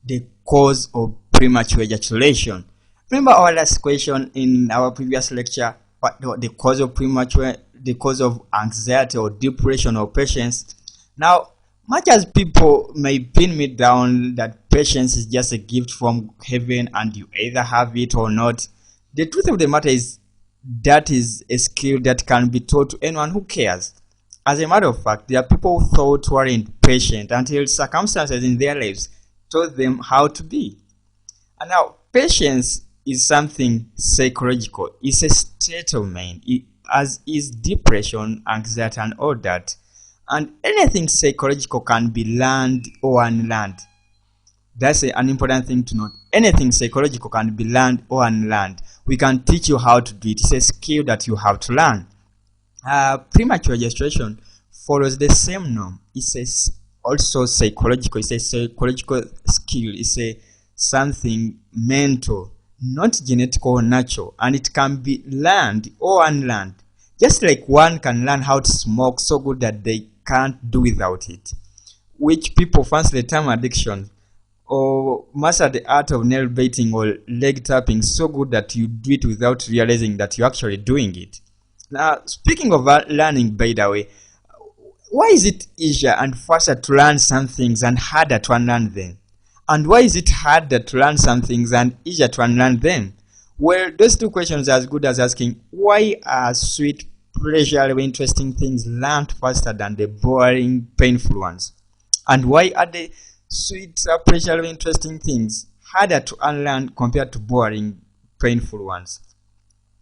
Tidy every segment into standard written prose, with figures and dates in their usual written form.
the cause of premature ejaculation. Remember our last question in our previous lecture, what the cause of premature, the cause of anxiety or depression or patience. Now, much as people may pin me down that patience is just a gift from heaven and you either have it or not, the truth of the matter is that is a skill that can be taught to anyone who cares. As a matter of fact, there are people who thought weren't patient until circumstances in their lives taught them how to be. And now, patience is something psychological. It's a state of mind, as is depression, anxiety, and all that. And anything psychological can be learned or unlearned. That's an important thing to note. Anything psychological can be learned or unlearned. We can teach you how to do it. It's a skill that you have to learn. Premature ejaculation follows the same norm. It's also psychological. It's a psychological skill. It's something mental, not genetic or natural, and it can be learned or unlearned. Just like one can learn how to smoke so good that they can't do without it, which people fancy the term addiction, or master the art of nail biting or leg tapping so good that you do it without realizing that you're actually doing it. Now, speaking of learning, by the way, why is it easier and faster to learn some things and harder to unlearn them? And why is it harder to learn some things and easier to unlearn them? Well, those two questions are as good as asking, why are sweet, pleasurable, interesting things learned faster than the boring, painful ones? And why are the sweet, pleasurable, interesting things harder to unlearn compared to boring, painful ones?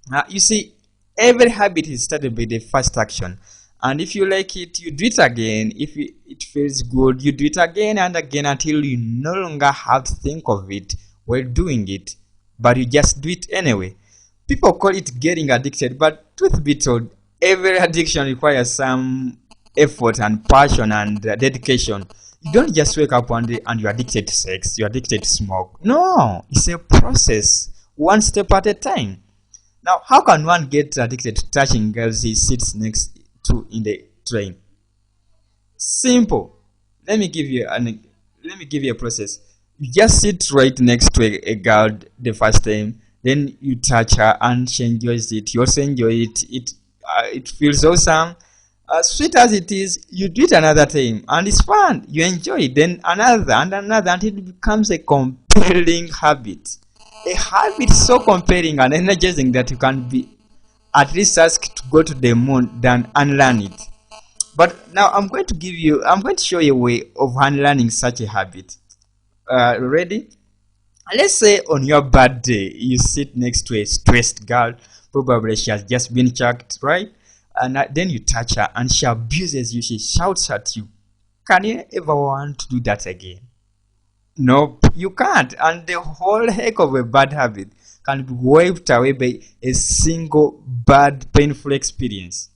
Now, you see, every habit is started by the first action. And if you like it, you do it again. If it feels good, you do it again and again until you no longer have to think of it while doing it, but you just do it anyway. People call it getting addicted, but truth be told, every addiction requires some effort and passion and dedication. You don't just wake up one day and you're addicted to sex, you're addicted to smoke. No, it's a process, one step at a time. Now, how can one get addicted to touching girls he sits next to in the train? Simple. Let me give you a process. You just sit right next to a girl the first time, then you touch her and she enjoys it. You also enjoy it. It feels awesome. As sweet as it is, you do it another time and it's fun. You enjoy it. Then another and another until it becomes a compelling habit. A habit so compelling and energizing that you can be at least asked to go to the moon than unlearn it. But now I'm going to show you a way of unlearning such a habit. Ready? Let's say on your bad day, you sit next to a stressed girl. Probably she has just been chucked, right? And then you touch her and she abuses you. She shouts at you. Can you ever want to do that again? Nope, you can't. And the whole heck of a bad habit can be wiped away by a single bad, painful experience.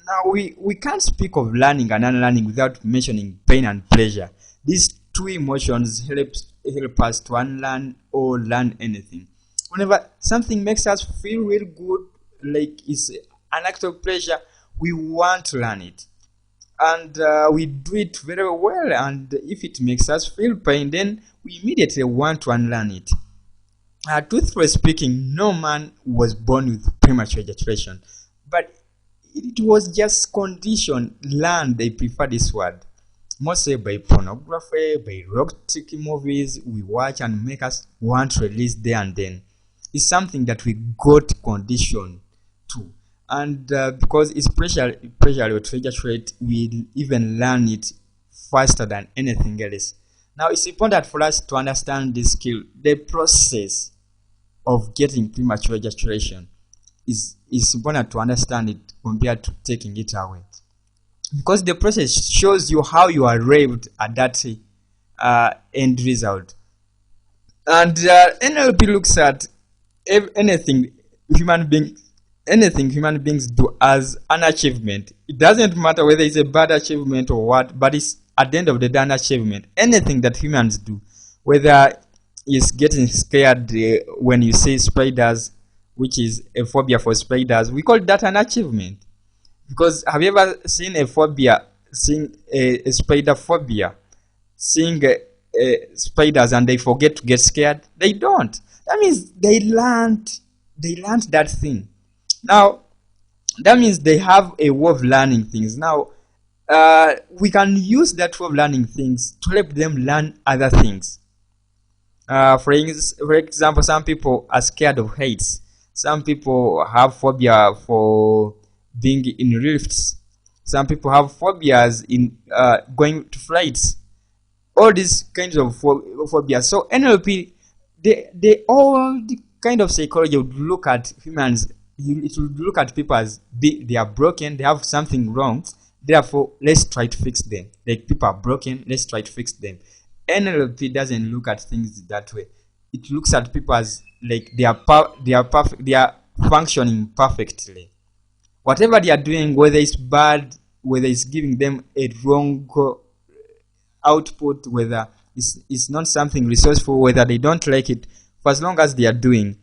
Now, we can't speak of learning and unlearning without mentioning pain and pleasure. These two emotions help us to unlearn or learn anything. Whenever something makes us feel real good, like it's an act of pleasure, we want to learn it. And we do it very well. And if it makes us feel pain, then we immediately want to unlearn it. Truthfully speaking, no man was born with premature ejaculation, but it was just conditioned, learned. They prefer this word, mostly by pornography, by erotic movies we watch and make us want to release there and then. It's something that we got conditioned to, and because it's pressure to ejaculate, we even learn it faster than anything else. Now, it's important for us to understand this skill. The process of getting premature ejaculation is important to understand it compared to taking it away, because the process shows you how you arrived at that end result. And NLP looks at anything human beings do as an achievement. It doesn't matter whether it's a bad achievement or what, but it's at the end of the day an achievement. Anything that humans do, whether it's getting scared when you see spiders, which is a phobia for spiders, we call that an achievement. Because have you ever seen a spider phobia, seeing spiders and they forget to get scared? They don't. That means they learned that thing. Now that means they have a way of learning things. Now we can use that way of learning things to help them learn other things. For example, some people are scared of heights. Some people have phobia for being in lifts. Some people have phobias in going to flights. All these kinds of phobias. So NLP, they all the kind of psychology would look at humans. It would look at people as they are broken. They have something wrong. Therefore, let's try to fix them. Like people are broken. Let's try to fix them. NLP doesn't look at things that way. It looks at people as like they are perfect. They are functioning perfectly. Whatever they are doing, whether it's bad, whether it's giving them a wrong output, whether it's not something resourceful, whether they don't like it, for as long as they are doing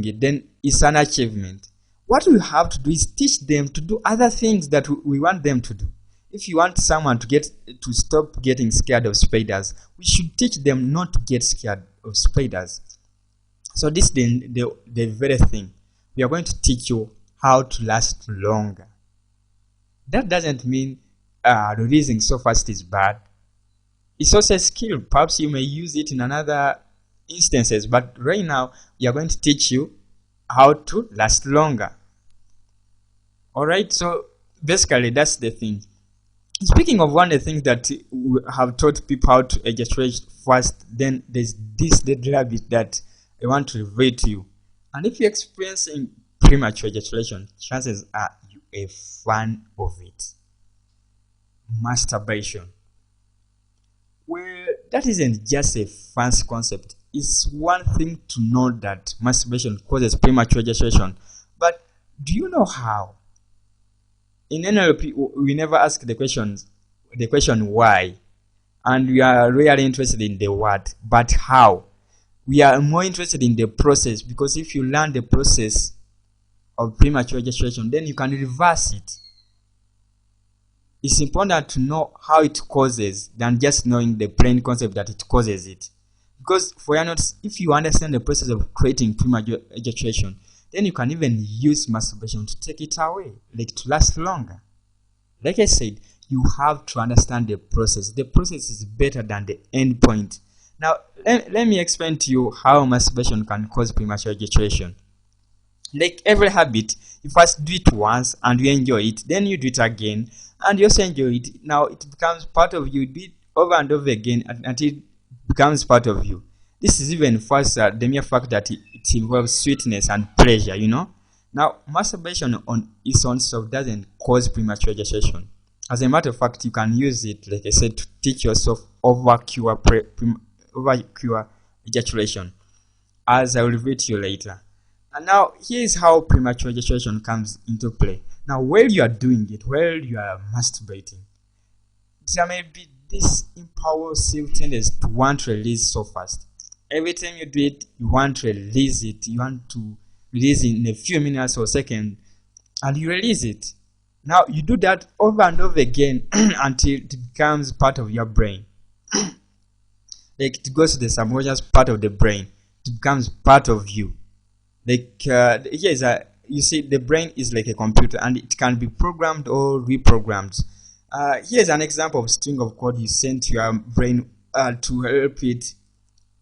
it, then it's an achievement. What we have to do is teach them to do other things that we want them to do. If you want someone to stop getting scared of spiders, we should teach them not to get scared of spiders. So this is the very thing. We are going to teach you how to last longer. That doesn't mean releasing so fast is bad. It's also a skill. Perhaps you may use it in another instances, but right now we are going to teach you how to last longer. Alright, so basically that's the thing. Speaking of one of the things that we have taught people how to ejaculate fast, then there's this deadly habit that I want to reveal to you. And if you're experiencing premature ejaculation, chances are you're a fan of it. Masturbation. Well, that isn't just a fancy concept. It's one thing to know that masturbation causes premature ejaculation. But do you know how? In NLP, we never ask the question why, and we are really interested in the what, but how. We are more interested in the process, because if you learn the process of premature ejaculation, then you can reverse it. It's important to know how it causes than just knowing the plain concept that it causes it. Because if you understand the process of creating premature ejaculation, then you can even use masturbation to take it away, like to last longer. Like I said, you have to understand the process. The process is better than the end point. Now, let me explain to you how masturbation can cause premature ejaculation. Like every habit, you first do it once and you enjoy it, then you do it again and you also enjoy it. Now it becomes part of you. You do it over and over again until it becomes part of you. This is even faster, the mere fact that it involves sweetness and pleasure, Now, masturbation on its own self doesn't cause premature ejaculation. As a matter of fact, you can use it, like I said, to teach yourself over cure ejaculation, as I will reveal to you later. And now, here's how premature ejaculation comes into play. Now, while you are doing it, while you are masturbating, there may be this impulsive tendency to want to release so fast. Every time you do it, you want to release it. You want to release it in a few minutes or seconds, and you release it. Now, you do that over and over again until it becomes part of your brain. Like it goes to the subconscious part of the brain. It becomes part of you. Like you see, the brain is like a computer, and it can be programmed or reprogrammed. Here's an example of string of code you send to your brain to help it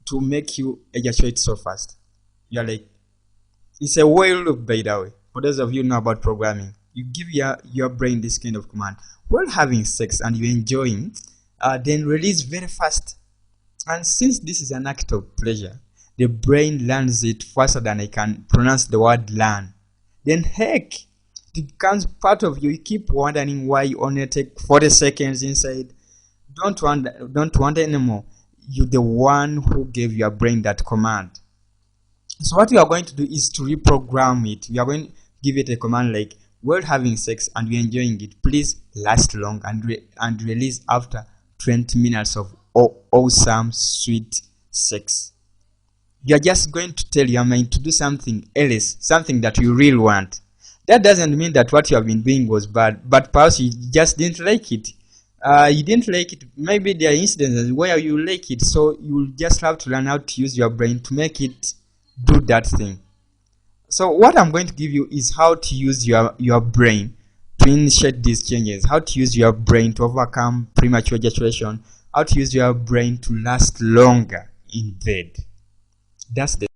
to make you ejaculate so fast. You're like, it's a while loop, by the way. For those of you who know about programming, you give your brain this kind of command. While having sex and you're enjoying, then release very fast. And since this is an act of pleasure, the brain learns it faster than I can pronounce the word learn. Then heck, it becomes part of you. You keep wondering why you only take 40 seconds inside. Don't wonder anymore. You're the one who gave your brain that command. So what we are going to do is to reprogram it. We are going to give it a command like, while having sex and you're enjoying it, please last long and release after 20 minutes of awesome, sweet sex. You're just going to tell your mind to do something else, something that you really want. That doesn't mean that what you have been doing was bad, but perhaps you just didn't like it. you didn't like it. Maybe there are instances where you like it, so you just have to learn how to use your brain to make it do that thing. So what I'm going to give you is how to use your brain to initiate these changes, how to use your brain to overcome premature ejaculation, how to use your brain to last longer in bed. That's the